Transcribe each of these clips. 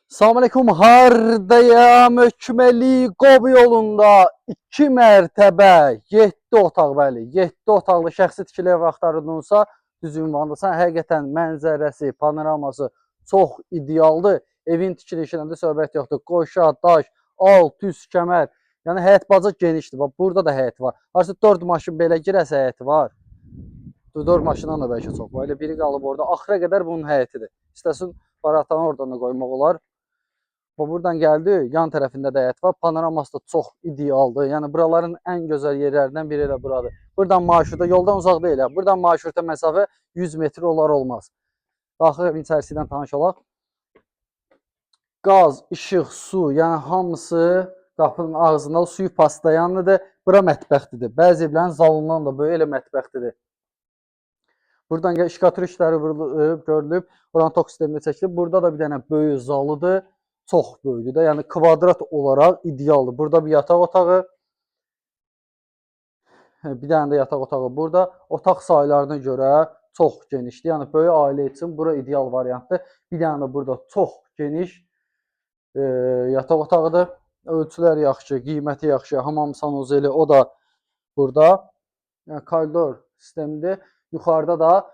Salam aleyküm, hardayam, Hökməli Qob yolunda 2 mərtəbə 7 otaq, bəli, 7 otaqlı şəxsi tikili ev axtarırdınızsa, düz ünvandasan. Həqiqətən mənzərəsi, panoraması çox idealdır. Evin tikilişindən də söhbət yoxdur. Qoşa, daş, alt, üst, kəmər. Yəni həyət baca genişdir. Bax, burada da həyət var. Artıq 4 maşın belə girəsə həyəti var. 4 maşından da bəlkə çox var. Elə biri qalıb orada. Axıra qədər bunun həyətidir. İstəsin baratanı oradan da qoymaq olar. Buradan gəldi, yan tərəfində də həyət var. Panoraması da çox idealdır. Yəni buraların ən gözəl yerlərindən biri elə buradır. Buradan marşruta, yoldan uzaq deyil. Buradan marşruta məsafə 100 metr olar olmaz. Baxıb içərisindən tanış olaq. Qaz, işıq, su, yəni hamısı qapının ağzında, suyu pastayanlıdır. Bura mətbəxtidir. Bəzi evlərin zalından da böyük elə mətbəxtidir. Buradan işqatır işləri görülüb. Oranı tok sistemində çəkilib. Burada da bir dənə böyük zalıdır. Çox böyükdür də, yəni kvadrat olaraq idealdır. Burada bir yataq otağı, bir dənə də yataq otağı burada. Otaq saylarına görə çox genişdir. Yəni böyük ailə üçün bura ideal variantdır. Bir dənə də burada çox geniş yataq otağıdır. Ölçülər yaxşı, qiyməti yaxşı, hamam sanuzeli o da burada. Yəni koridor sistemidir. Yuxarıda da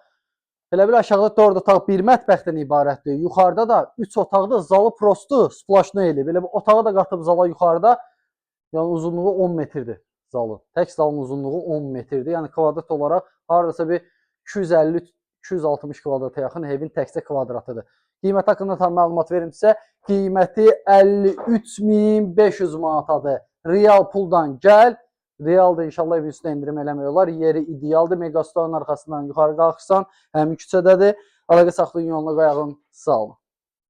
elə bir aşağıda 4 otaq, bir mətbəxdən ibarətdir. Yuxarıda da 3 otaqda zalı prostu, splaşını eləyib. Elə bir otağı da qatıb zala yuxarıda. Yəni uzunluğu 10 metrdir zalın. Tək zalın uzunluğu 10 metrdir. Yəni kvadrat olaraq hardasa bir 250-260 kvadrata yaxın evin təkcə kvadratıdır. Qiymət haqqında tam məlumat verim sizə. Qiyməti 53.500 manatadır. Real puldan gəl. Realda inşallah evin üstünə indirim eləmək olar. Yeri idealdır. Megastore'un arxasından yuxarı qalxırsan, həmin küçədədir. Əlaqə saxlayın, yoluna qayağın. Sağ olun.